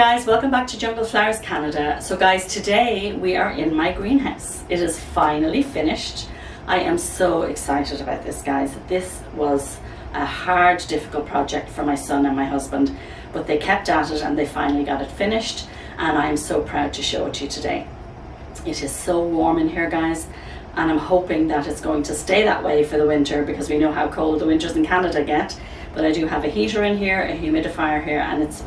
guys, welcome back to Jungle Flowers Canada. So guys, today we are in my greenhouse. It is finally finished. I am so excited about this, guys. This was a hard, difficult project for my son and my husband, but they kept at it and they finally got it finished, and I am so proud to show it to you today. It is so warm in here, guys, and I'm hoping that it's going to stay that way for the winter, because we know how cold the winters in Canada get. But I do have a heater in here, a humidifier here, and it's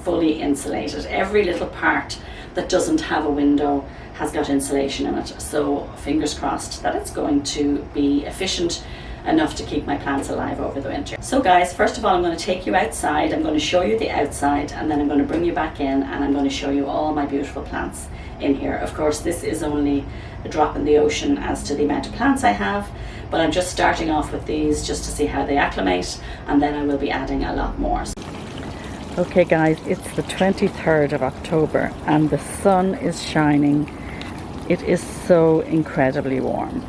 fully insulated. Every little part that doesn't have a window has got insulation in it, so fingers crossed that it's going to be efficient enough to keep my plants alive over the winter. So guys, first of all, I'm going to take you outside. I'm going to show you the outside, and then I'm going to bring you back in and I'm going to show you all my beautiful plants in here. Of course, this is only a drop in the ocean as to the amount of plants I have, but I'm just starting off with these just to see how they acclimate, and then I will be adding a lot more. Okay guys, it's the 23rd of October and the sun is shining. It is so incredibly warm.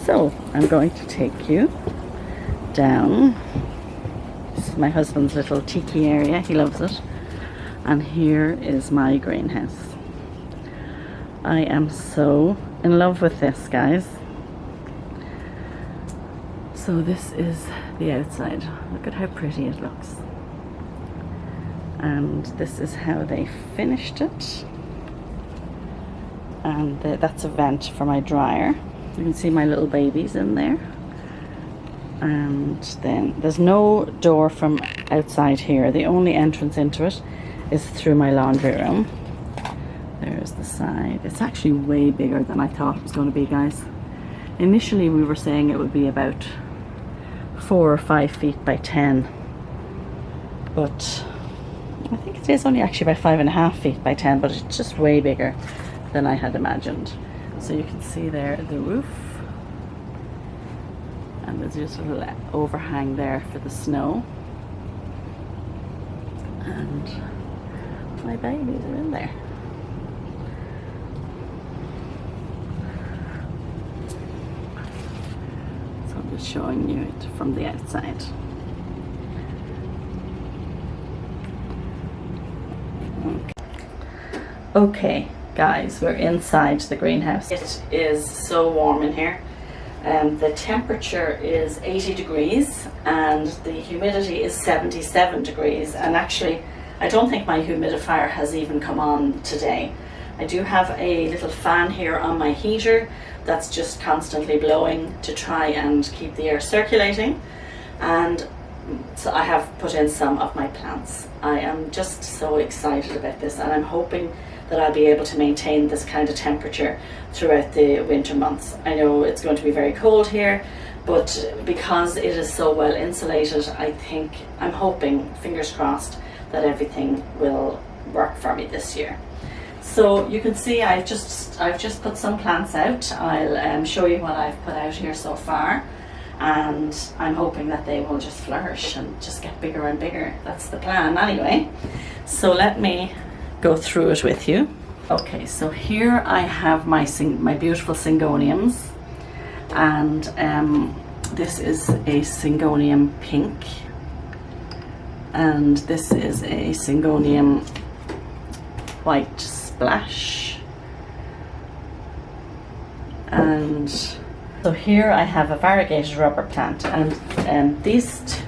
So I'm going to take you down. This is my husband's little tiki area, he loves it. And here is my greenhouse. I am so in love with this, guys. So this is the outside. Look at how pretty it looks. And this is how they finished it. And that's a vent for my dryer. You can see my little babies in there. And then there's no door from outside here. The only entrance into it is through my laundry room. There's the side. It's actually way bigger than I thought it was going to be, guys. Initially we were saying it would be about 4 or 5 feet by 10, but I think it is only actually about 5.5 feet by 10, but it's just way bigger than I had imagined. So you can see there the roof, and there's just a little overhang there for the snow, and my babies are in there. So I'm just showing you it from the outside. Okay guys, we're inside the greenhouse. It is so warm in here. The temperature is 80 degrees and the humidity is 77 degrees, and actually I don't think my humidifier has even come on today. I do have a little fan here on my heater that's just constantly blowing to try and keep the air circulating, and so I have put in some of my plants. I am just so excited about this, and I'm hoping that I'll be able to maintain this kind of temperature throughout the winter months. I know it's going to be very cold here, but because it is so well insulated, I'm hoping, fingers crossed, that everything will work for me this year. So you can see I've just put some plants out. I'll show you what I've put out here so far, and I'm hoping that they will just flourish and just get bigger and bigger. That's the plan anyway. So let me go through it with you. Okay, so here I have my beautiful syngoniums, and this is a syngonium pink, and this is a syngonium white splash, and so here I have a variegated rubber plant, and these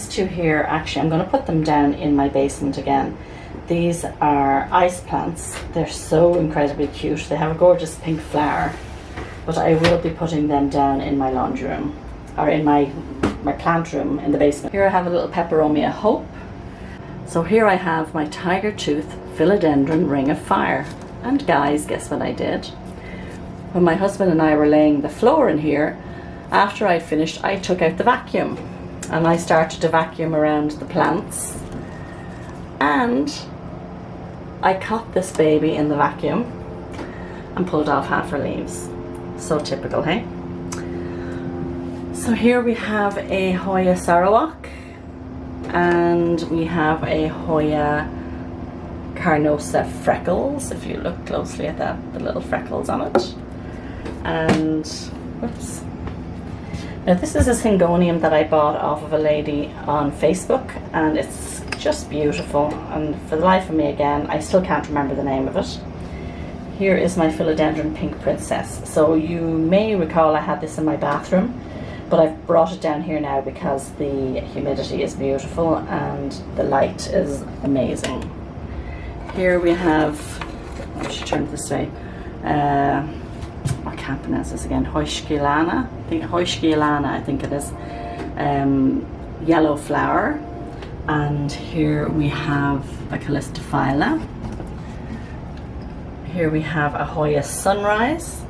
two here, actually I'm going to put them down in my basement again. These are ice plants. They're so incredibly cute. They have a gorgeous pink flower, but I will be putting them down in my laundry room, or in my plant room in the basement. Here I have a little peperomia hope. So here I have my tiger tooth philodendron ring of fire. And guys, guess what I did? When my husband and I were laying the floor in here, after I finished, I took out the vacuum and I started to vacuum around the plants, and I caught this baby in the vacuum and pulled off half her leaves. So typical, hey? So here we have a Hoya Sarawak, and we have a Hoya Carnosa Freckles, if you look closely at that, the little freckles on it. And, whoops. Now this is a syngonium that I bought off of a lady on Facebook, and it's just beautiful, and for the life of me again, I still can't remember the name of it. Here is my Philodendron Pink Princess. So you may recall I had this in my bathroom, but I've brought it down here now because the humidity is beautiful and the light is amazing. Here we have, I should turn it this way, I can't pronounce this again, Humidifier, I think it is, yellow flower. And here we have a Calistophylla. Here we have a Hoya Sunrise,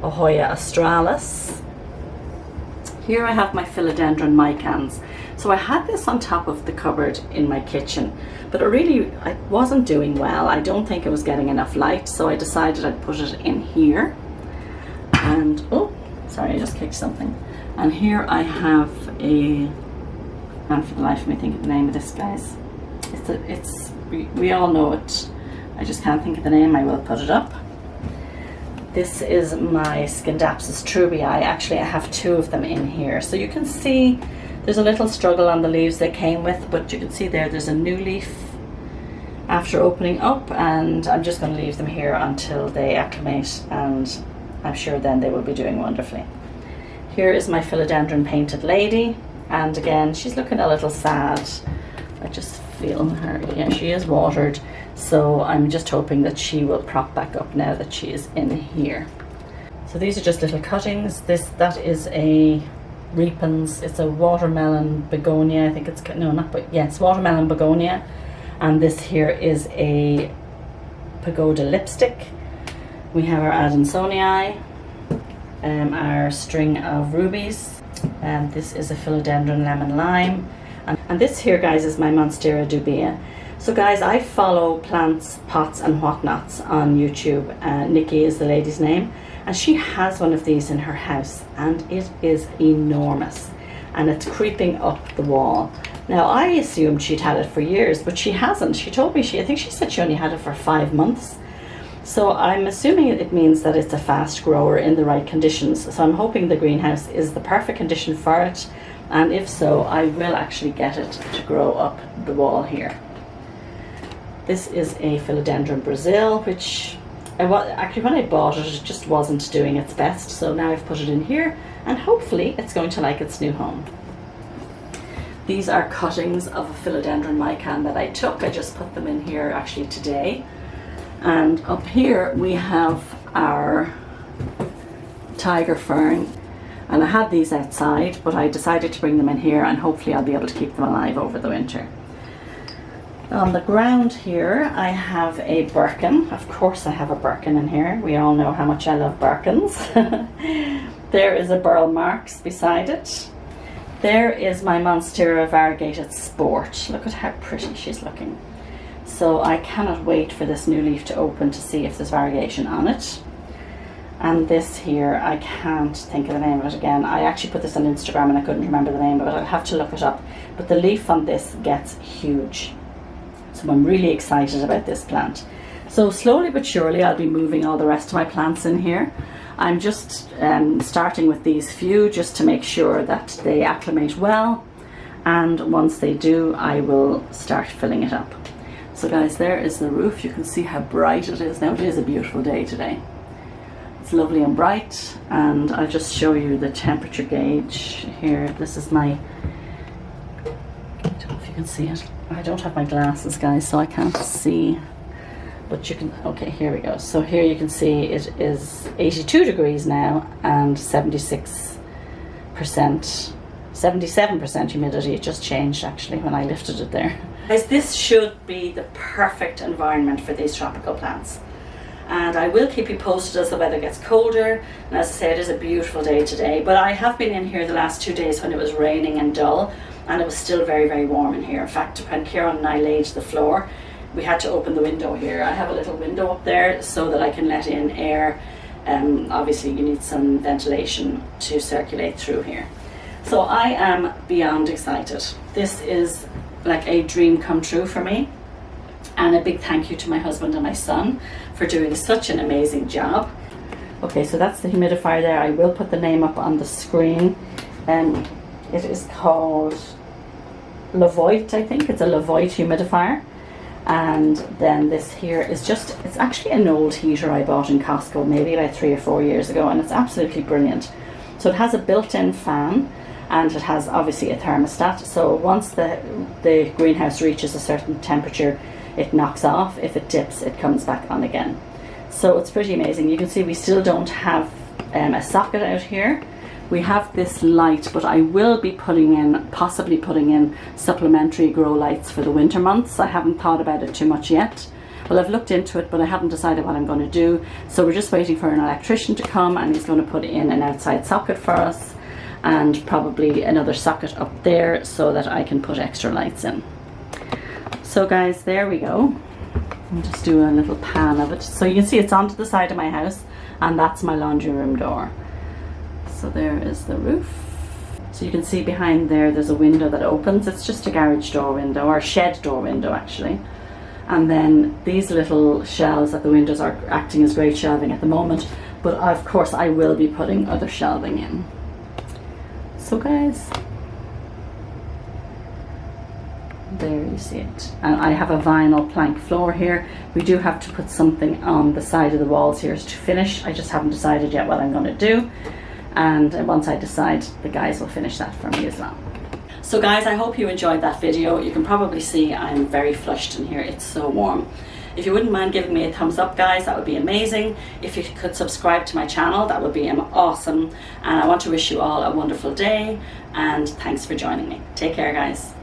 a Hoya Australis. Here I have my Philodendron Micans. So I had this on top of the cupboard in my kitchen, but it wasn't doing well. I don't think it was getting enough light, so I decided I'd put it in here. And, oh, sorry, I just kicked something. And here I have and for the life of me think of the name of this, guys. We all know it. I just can't think of the name. I will put it up. This is my Scindapsus trubii. Actually, I have two of them in here. So you can see there's a little struggle on the leaves they came with, but you can see there's a new leaf after opening up, and I'm just going to leave them here until they acclimate, and I'm sure then they will be doing wonderfully. Here is my Philodendron Painted Lady, and again, she's looking a little sad. I just feel her, yeah, she is watered, so I'm just hoping that she will prop back up now that she is in here. So these are just little cuttings. That is a Repens, it's a watermelon begonia, I think it's, no, not, but yeah, it's watermelon begonia. And this here is a pagoda lipstick. We have our Adansonii, our string of rubies, and this is a Philodendron lemon lime. And this here, guys, is my Monstera dubia. So guys, I follow plants, pots and whatnots on YouTube. Nikki is the lady's name, and she has one of these in her house, and it is enormous, and it's creeping up the wall. Now, I assumed she'd had it for years, but she hasn't. She told me I think she said she only had it for 5 months. So I'm assuming it means that it's a fast grower in the right conditions. So I'm hoping the greenhouse is the perfect condition for it. And if so, I will actually get it to grow up the wall here. This is a Philodendron Brazil, which actually when I bought it, it just wasn't doing its best. So now I've put it in here, and hopefully it's going to like its new home. These are cuttings of a Philodendron mican that I took. I just put them in here actually today. And up here we have our tiger fern. And I had these outside, but I decided to bring them in here, and hopefully I'll be able to keep them alive over the winter. On the ground here, I have a birkin. Of course I have a birkin in here. We all know how much I love birkins. There is a Burl Marx beside it. There is my Monstera variegated Sport. Look at how pretty she's looking. So I cannot wait for this new leaf to open to see if there's variegation on it. And this here, I can't think of the name of it again. I actually put this on Instagram and I couldn't remember the name of it. I'll have to look it up. But the leaf on this gets huge. So I'm really excited about this plant. So slowly but surely I'll be moving all the rest of my plants in here. I'm just starting with these few just to make sure that they acclimate well. And once they do, I will start filling it up. So guys, there is the roof. You can see how bright it is now. It is a beautiful day today. It's lovely and bright, and I'll just show you the temperature gauge here. This is my, I don't know if you can see it. I don't have my glasses, guys, so I can't see, but you can, okay, here we go. So here you can see it is 82 degrees now and 76%, 77% humidity. It just changed actually when I lifted it there. Guys, this should be the perfect environment for these tropical plants. And I will keep you posted as the weather gets colder. And as I say, it is a beautiful day today. But I have been in here the last 2 days when it was raining and dull, and it was still very, very warm in here. In fact, when Ciarán and I laid the floor, we had to open the window here. I have a little window up there so that I can let in air. Obviously, you need some ventilation to circulate through here. So I am beyond excited. This is like a dream come true for me. And a big thank you to my husband and my son for doing such an amazing job. Okay, so that's the humidifier there. I will put the name up on the screen. It is called Levoit, I think. It's a Levoit humidifier. And then this here is just, it's actually an old heater I bought in Costco maybe about 3 or 4 years ago, and it's absolutely brilliant. So it has a built-in fan, and it has obviously a thermostat, so once the greenhouse reaches a certain temperature, it knocks off. If it dips, it comes back on again. So it's pretty amazing. You can see we still don't have a socket out here. We have this light, but I will be possibly putting in supplementary grow lights for the winter months. I haven't thought about it too much yet. Well, I've looked into it, but I haven't decided what I'm going to do. So we're just waiting for an electrician to come, and he's going to put in an outside socket for us, and probably another socket up there so that I can put extra lights in. So guys, there we go. I'll just do a little pan of it. So you can see it's onto the side of my house, and that's my laundry room door. So there is the roof. So you can see behind there, there's a window that opens. It's just a garage door window, or a shed door window actually. And then these little shelves at the windows are acting as grate shelving at the moment, but of course I will be putting other shelving in. So guys, there you see it. And I have a vinyl plank floor here. We do have to put something on the side of the walls here to finish. I just haven't decided yet what I'm going to do. And once I decide, the guys will finish that for me as well. So guys, I hope you enjoyed that video. You can probably see I'm very flushed in here. It's so warm. If you wouldn't mind giving me a thumbs up, guys, that would be amazing. If you could subscribe to my channel, that would be awesome. And I want to wish you all a wonderful day, and thanks for joining me. Take care, guys.